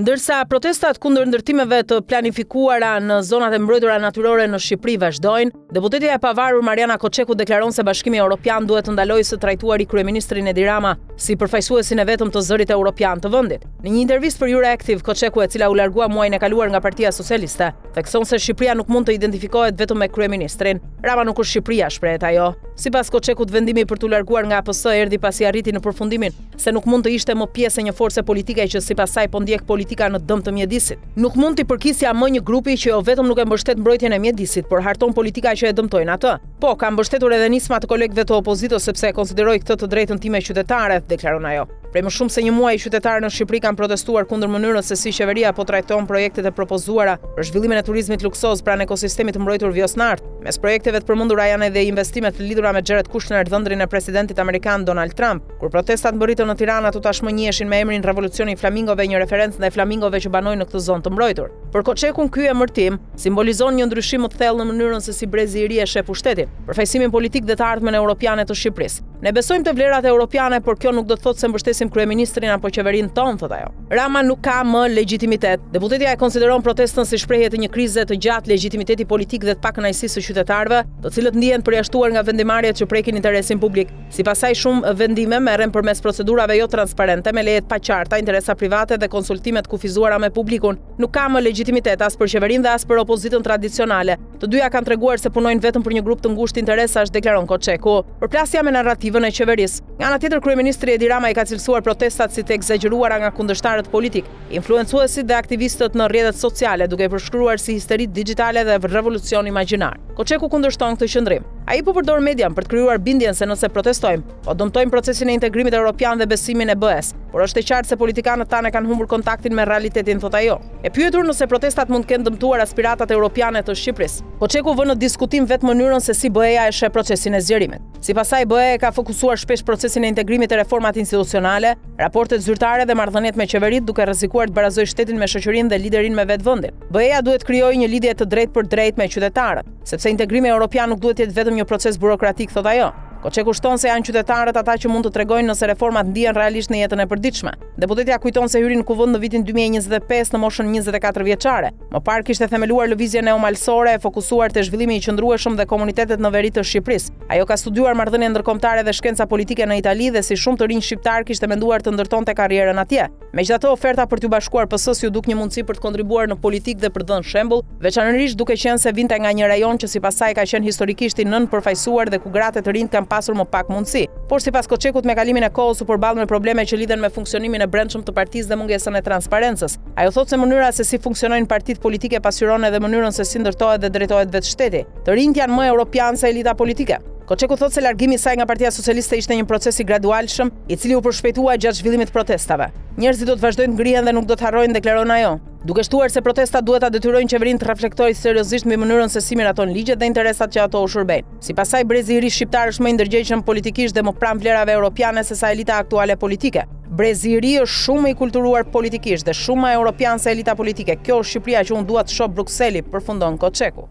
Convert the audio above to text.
Ndërsa protestat kundër ndërtimeve të planifikuara në zonat e mbrojtura natyrore në Shqipëri vazhdojnë, deputetja e pavarur Mariana Koçeku deklaron se Bashkimi Evropian duhet të ndalojë së trajtuari kryeministrin Edi Rama si përfaqësuesin e vetëm të zërit evropian të vendit. Në një intervistë për Euroactiv, Koçeku, e cila u largua muajin e kaluar nga Partia Socialiste, thekson se Shqipëria nuk mund të identifikohet vetëm me kryeministrin. Rama nuk është Shqipëria, shprehet ajo. Sipas Koçekut, vendimi për t'u larguar nga APS erdhi pasi arriti në përfundimin se nuk mund të ishte më pjesë e një force politike që sipas saj po ndjek politika në dëm të mjedisit. Nuk mund t'i përkisja më një grupi që jo vetëm nuk e mbështet mbrojtjen e mjedisit, por harton politika që e dëmtojnë atë. Po, ka mbështetur edhe nisma të kolegëve të opozitës sepse e konsideroj këtë të drejtën time qytetare, deklaron ajo. Prej më shumë se një muaj, qytetarë në Shqipëri kanë protestuar kundër mënyrës se si qeveria po trajton projektet e propozuara për zhvillimin e turizmit luksoz pranë ekosistemit të mbrojtur Vjosnart. Mes projekteve të përmendura janë edhe investimet të lidhura me Jared Kushner, dhëndrin e presidentit amerikan Donald Trump. Kur protestat mbërritën në Tiranë, ato tashmë njihen me emrin Revolucioni i Flamingove, një referencë ndaj flamingove që banojnë në këtë zonë të mbrojtur. Për Koçekun, ky emërtim simbolizon një ndryshim më të thellë në mënyrën se si brezi i ri e sheh pushtetin, përfaqësimin politik dhe të ardhmen europiane të Shqipërisë. Ne besojmë te vlerat europiane, por kjo nuk do të thotë se mbështesim kryeministrin apo qeverinë tonë, thot ajo. Rama nuk ka më legjitimitet. Deputetja e konsideron protestën si shprehje të një krize të gjatë legitimiteti politik dhe të pakënaqësisë së qytetarëve, të cilët ndihen përjashtuar nga vendimarrjet që prekin interesin publik. Sipas saj, shumë vendime merren përmes procedurave jo transparente, me leje të paqarta, interesa private dhe konsultime të kufizuara me publikun. Nuk ka më legjitimitet as për qeverinë dhe as për opozitën tradicionale. Të dyja kanë treguar se punojnë vetëm për një grup të ngushtë interesash, deklaron Koçeku. Përplasja me narrativën e qeverisë. Nga ana tjetër, kryeministri Edi Rama i ka cilësuar protestat si të egzageruara nga kundërshtarët politik, influencuesit dhe aktivistët në rrjetet sociale, duke i përshkruar si histeri digjitale dhe revolucion imagjinar. Koçeku kundërshton këtë qëndrim. Ai po përdor median për të krijuar bindjen se nëse protestojmë, po dëmtojmë procesin e integrimit evropian dhe besimin e BE-s, por është e qartë se politikanët tanë kanë humbur kontaktin me realitetin, thot ajo. E pyetur nëse protestat mund të kenë dëmtuar aspiratat europiane të Shqipërisë, Koçeku vë në diskutim vetë mënyrën se si BE-ja e sheh procesin e zgjerimit. Sipas saj, BE ka fokusuar shpesh procesin e integrimit të reformat institucionale, raportet zyrtare dhe marrëdhëniet me qeveritë, duke rrezikuar të barazojë shtetin me shoqërinë dhe liderin me vetvendin. BE-ja duhet krijojë një lidhje të drejtë për drejtë me qytetarët, sepse integrimi europian nuk duhet të jetë vetëm një proces burokratik, thot ajo. Koçeku shton se janë qytetarët ata që mund të tregojnë nëse reformat ndihen realisht në jetën e përditshme. Deputetja kujton se hyri në kuvend në vitin 2025 në moshën 24 vjeçare. Më parë kishte themeluar lëvizjen neomalsore e fokusuar te zhvillimi i qëndrueshëm dhe komunitetet në veri të Shqipërisë. Ajo ka studiuar marrëdhënie ndërkombëtare dhe shkenca politike në Itali dhe si shumë të rinj shqiptar kishte menduar të ndërtonte karrierën atje. Megjithatë, oferta për t'u bashkuar PS-s ju duk një mundësi për të kontribuar në politikë dhe për të dhënë shembull, veçanërisht duke qenë se vinte nga një rajon që sipas saj ka qenë historikisht i nënpërfaqësuar dhe ku gratë të rinj kanë pasur më pak mundësi. Por sipas Koçekut, me kalimin e kohës u përball me probleme që lidhen me funksionimin e brendshëm të partisë dhe mungesën e transparencës. Ajo thotë se mënyra se si funksionojnë partitë politike pasqyron edhe mënyrën se si ndërtohet dhe drejtohet vetë shteti. Të rinjt janë më europianë se elita politike. Koçeku thotë se largimi i saj nga Partia Socialiste ishte një proces i gradualshëm, i cili u përshpejtua gjatë zhvillimit të protestave. Njerëzit do të vazhdojnë të ngrihen dhe nuk do të harrojnë, deklaron ajo. Duke shtuar se protestat duhet ta detyrojnë qeverinë të reflektojë seriozisht mbi mënyrën se si miraton ligjet dhe interesat që ato u shërbejnë. Sipas saj, brezi i ri shqiptar është më i ndërgjegjshëm politikisht dhe më pranë vlerave europiane se sa elita aktuale politike. Brezi i ri është shumë i kulturuar politikisht dhe shumë më europian se elita politike. Kjo është Shqipëria që unë dua të shoh Brukseli, përfundon Koçeku.